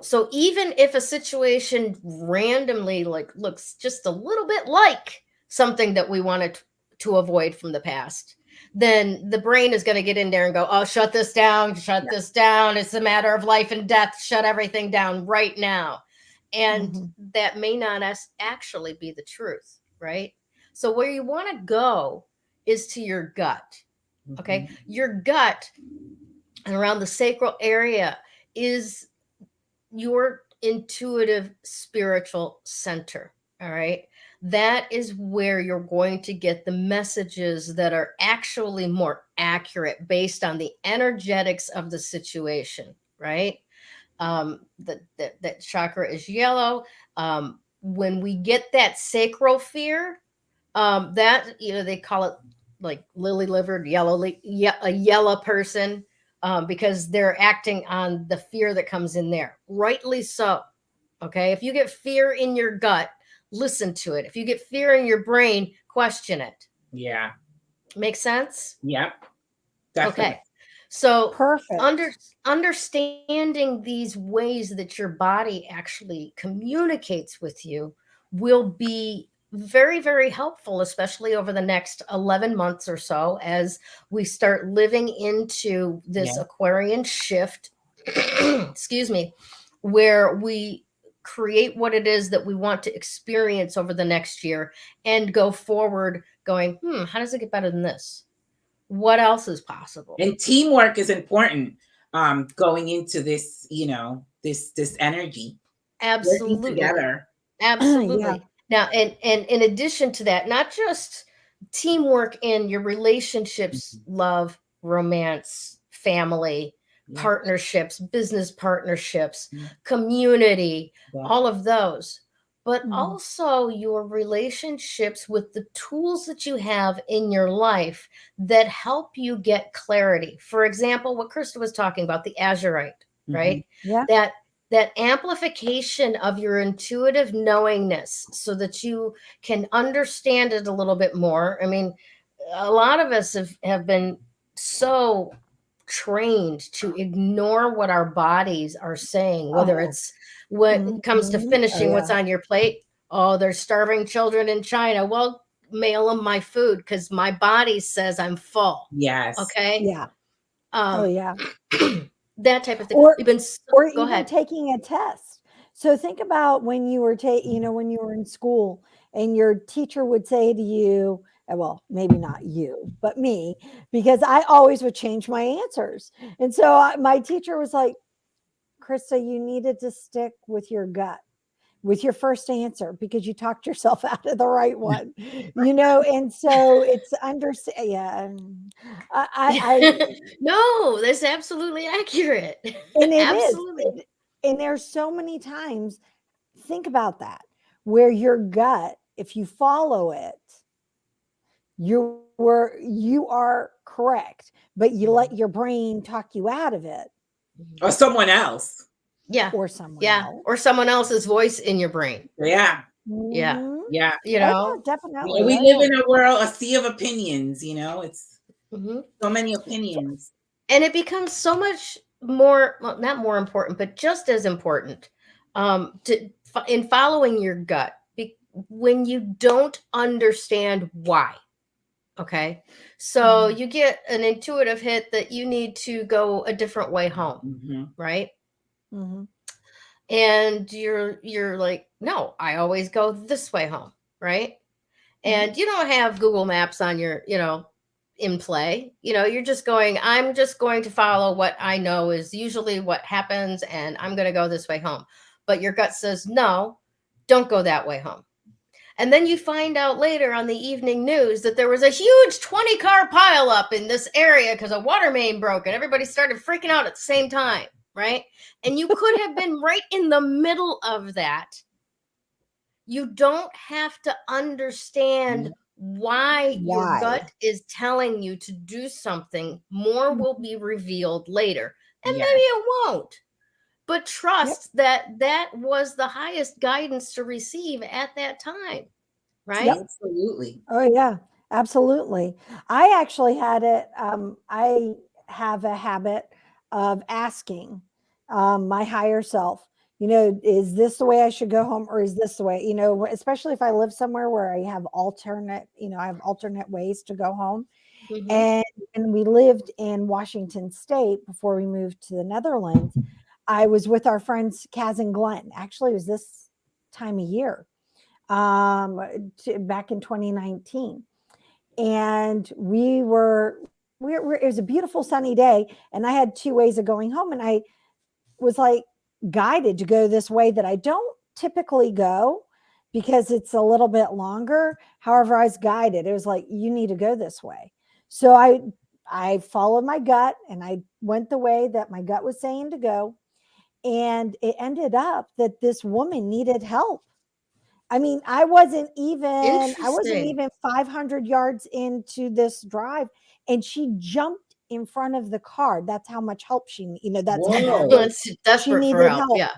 So even if a situation randomly like looks just a little bit like something that we wanted to avoid from the past, then the brain is going to get in there and go, oh, shut this down, shut this down. It's a matter of life and death. Shut everything down right now. And that may not actually be the truth, right? So where you want to go is to your gut. Okay. Your gut and around the sacral area is your intuitive spiritual center. All right. That is where you're going to get the messages that are actually more accurate based on the energetics of the situation, right? That chakra is yellow. When we get that sacral fear, that, they call it like lily livered a yellow person, because they're acting on the fear that comes in there. Rightly so. Okay. If you get fear in your gut, listen to it. If you get fear in your brain, question it. Yeah. Make sense? Yep. Definitely. Okay. So perfect. Understanding these ways that your body actually communicates with you will be very, very helpful, especially over the next 11 months or so, as we start living into this Aquarian shift, excuse me, where we create what it is that we want to experience over the next year and go forward going, how does it get better than this? What else is possible? And teamwork is important going into this, this energy. Absolutely. Working together. Absolutely. Now, and in addition to that, not just teamwork in your relationships, love, romance, family, partnerships, business partnerships, community, all of those, but also your relationships with the tools that you have in your life that help you get clarity. For example, what Krista was talking about, the Azurite, right? Yeah. That amplification of your intuitive knowingness so that you can understand it a little bit more. I mean, a lot of us have been so trained to ignore what our bodies are saying, whether it's when it comes to finishing what's on your plate. Oh, there's starving children in China. Well, mail them my food because my body says I'm full. Yes. Okay. Yeah. That type of thing. Or go even ahead. taking a test. So think about when you were when you were in school and your teacher would say to you, well, maybe not you, but me, because I always would change my answers. And so my teacher was like, Krista, you needed to stick with your gut, with your first answer, because you talked yourself out of the right one, and so it's no, that's absolutely accurate. And it absolutely. is. And there's so many times, think about that, where your gut, if you follow it, you are correct, but you let your brain talk you out of it. Or someone else. Yeah. Or someone else. Or someone else's voice in your brain. Yeah. Yeah. Yeah. Definitely. We live in a world, a sea of opinions, it's so many opinions. And it becomes so much more, well, not more important, but just as important in following your gut when you don't understand why. Okay. So you get an intuitive hit that you need to go a different way home. Right. And you're like, no, I always go this way home. Right. And you don't have Google Maps on your, in play. You're just going, I'm just going to follow what I know is usually what happens, and I'm going to go this way home. But your gut says, no, don't go that way home. And then you find out later on the evening news that there was a huge 20-car pileup in this area because a water main broke and everybody started freaking out at the same time, right? And you could have been right in the middle of that. You don't have to understand why your gut is telling you to do something. More will be revealed later. And maybe it won't. But trust that was the highest guidance to receive at that time. Right? Absolutely. Oh, yeah, absolutely. I actually had it. I have a habit of asking my higher self, is this the way I should go home, or is this the way, especially if I live somewhere where I have alternate ways to go home. And we lived in Washington State before we moved to the Netherlands. I was with our friends Kaz and Glenn. Actually, it was this time of year, back in 2019, and it was a beautiful sunny day, and I had two ways of going home, and I was like guided to go this way that I don't typically go because it's a little bit longer. However, I was guided. It was like, you need to go this way. So I followed my gut, and I went the way that my gut was saying to go. And it ended up that this woman needed help. I mean, I wasn't even 500 yards into this drive, and she jumped in front of the car. That's how much help she, that's how bad she needed help. Yeah.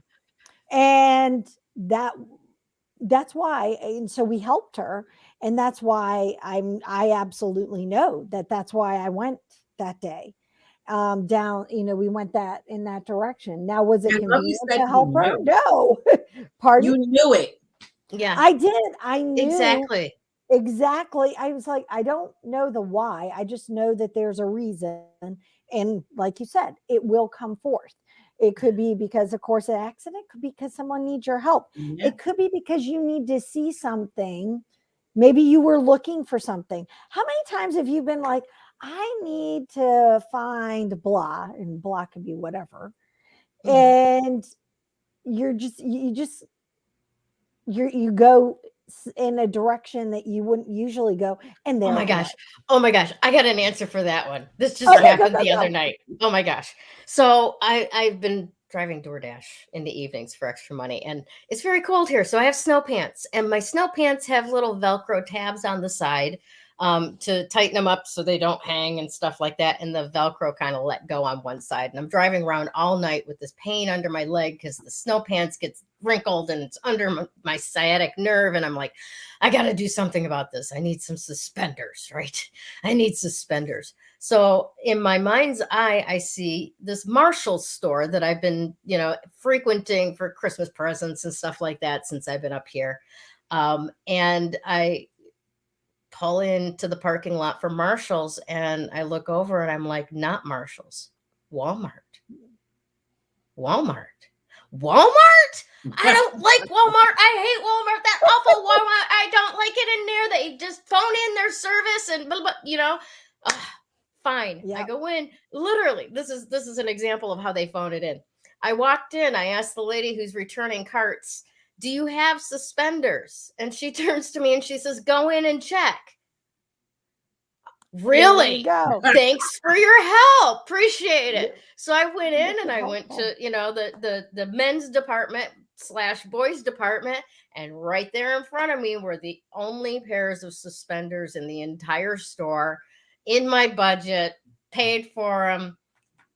And that's why, and so we helped her, and that's why I absolutely know that's why I went that day down. We went in that direction. Now, was it convenient to help her? No. Pardon? You knew it. Yeah, I did. I knew exactly. I was like, I don't know the why. I just know that there's a reason. And like you said, it will come forth. It could be because, of course, an accident. It could be because someone needs your help. Yeah. It could be because you need to see something. Maybe you were looking for something. How many times have you been like, I need to find blah, and blah could be whatever. And you go in a direction that you wouldn't usually go. And there, oh my gosh, I got an answer for that one. This just happened the other night. Oh my gosh. So I've been driving DoorDash in the evenings for extra money, and it's very cold here, so I have snow pants, and my snow pants have little Velcro tabs on the side to tighten them up so they don't hang and stuff like that, and the Velcro kind of let go on one side. And I'm driving around all night with this pain under my leg because the snow pants gets wrinkled and it's under my sciatic nerve, and I'm like, I got to do something about this. I need some suspenders, right? I need suspenders. So in my mind's eye, I see this Marshall's store that I've been, frequenting for Christmas presents and stuff like that since I've been up here. And I pull into the parking lot for Marshall's, and I look over and I'm like, not Marshall's, Walmart. I don't like Walmart. I hate Walmart. That awful Walmart. I don't like it in there. They just phone in their service and blah, blah, fine. Yep. I go in. Literally, this is an example of how they phone it in. I walked in. I asked the lady who's returning carts, do you have suspenders? And she turns to me and she says, go in and check. Really? Thanks for your help. Appreciate it. So I went in and I went to, the men's department / boys department, and right there in front of me were the only pairs of suspenders in the entire store, in my budget, paid for them,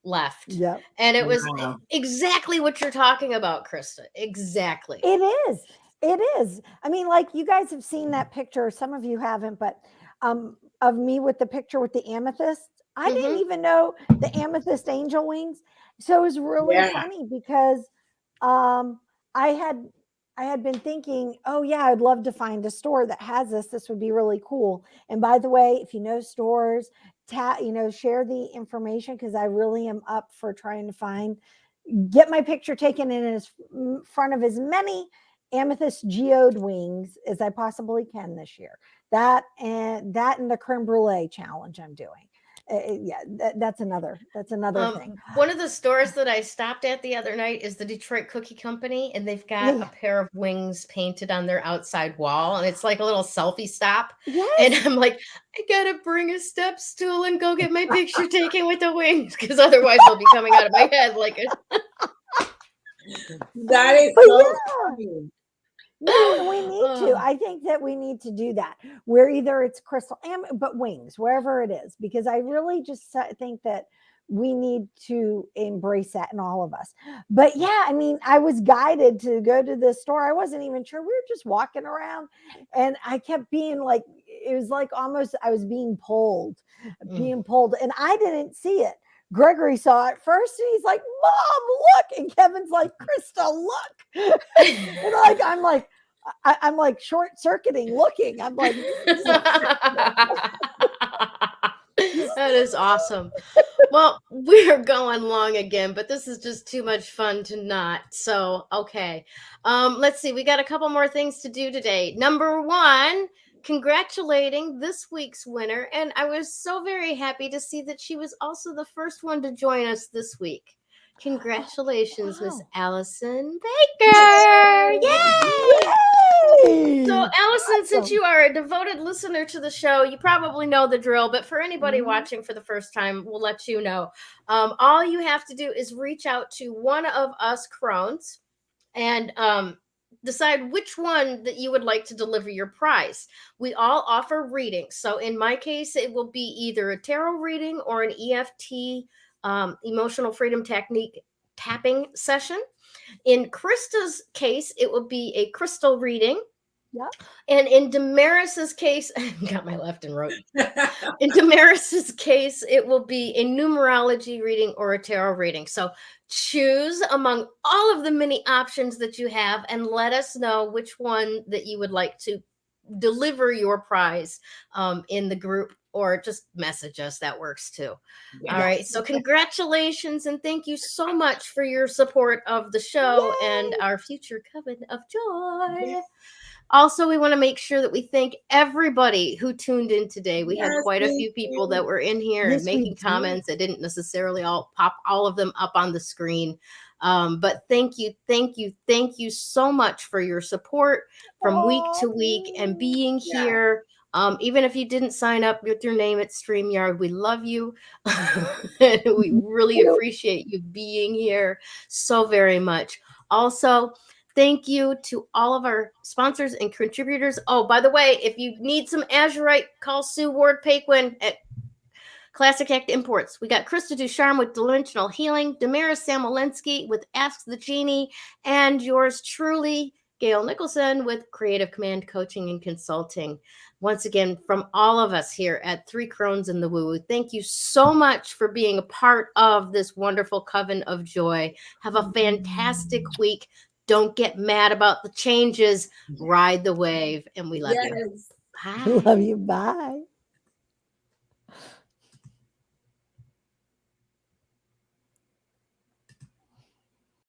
left. Yep. And it was exactly what you're talking about, Krista. Exactly. It is. I mean, like, you guys have seen that picture. Some of you haven't, but of me with the picture with the amethyst. I didn't even know the amethyst angel wings. So it was really funny because I had been thinking, oh yeah, I'd love to find a store that has this. This would be really cool. And by the way, if you know stores, share the information, because I really am up for trying to get my picture taken in front of as many amethyst geode wings as I possibly can this year. That and the creme brulee challenge I'm doing. That's another thing. One of the stores that I stopped at the other night is the Detroit Cookie Company, and they've got a pair of wings painted on their outside wall, and it's like a little selfie stop. Yes. And I'm like, I gotta bring a step stool and go get my picture taken with the wings, because otherwise they'll be coming out of my head like a that is so funny. No, we need to. I think that we need to do that, where either it's crystal, but wings, wherever it is, because I really just think that we need to embrace that in all of us. But yeah, I mean, I was guided to go to this store. I wasn't even sure. We were just walking around, and I kept being like, it was like almost I was being pulled, and I didn't see it. Gregory saw it first and he's like, Mom, look. And Kevin's like, Krista, look. And I'm like short circuiting looking. I'm like, that is awesome. Well, we're going long again, but this is just too much fun to not. So, okay. Let's see. We got a couple more things to do today. Number one, congratulating this week's winner. And I was so very happy to see that she was also the first one to join us this week. Congratulations, Miss Allison Baker. Yay! So, Allison, since you are a devoted listener to the show, you probably know the drill, but for anybody watching for the first time, we'll let you know. All you have to do is reach out to one of us Crones and decide which one that you would like to deliver your prize. We all offer readings. So in my case, it will be either a tarot reading or an EFT, emotional freedom technique tapping session. In Krista's case, it will be a crystal reading. Yeah. And in Damaris's case, I got my left and right. In Damaris's case, it will be a numerology reading or a tarot reading. So choose among all of the many options that you have and let us know which one that you would like to deliver your prize in the group, or just message us. That works too. Yes. All right. So congratulations and thank you so much for your support of the show. Yay! And our future Coven of Joy. Yes. Also, we want to make sure that we thank everybody who tuned in today. We had quite a few people that were in here and making comments. I didn't necessarily pop all of them up on the screen. But thank you so much for your support from week to week and being here. Even if you didn't sign up with your name at StreamYard, we love you. And we really appreciate you being here so very much. Also, thank you to all of our sponsors and contributors. Oh, by the way, if you need some Azurite, call Sue Ward Paquin at Classic Act Imports. We got Krista Ducharme with Dimensional Healing, Damaris Samolinski with Ask the Genie, and yours truly, Gayle Nicholson with Creative Command Coaching and Consulting. Once again, from all of us here at Three Crones in the Woo, thank you so much for being a part of this wonderful Coven of Joy. Have a fantastic week. Don't get mad about the changes. Ride the wave. And we love you. Bye. Love you. Bye.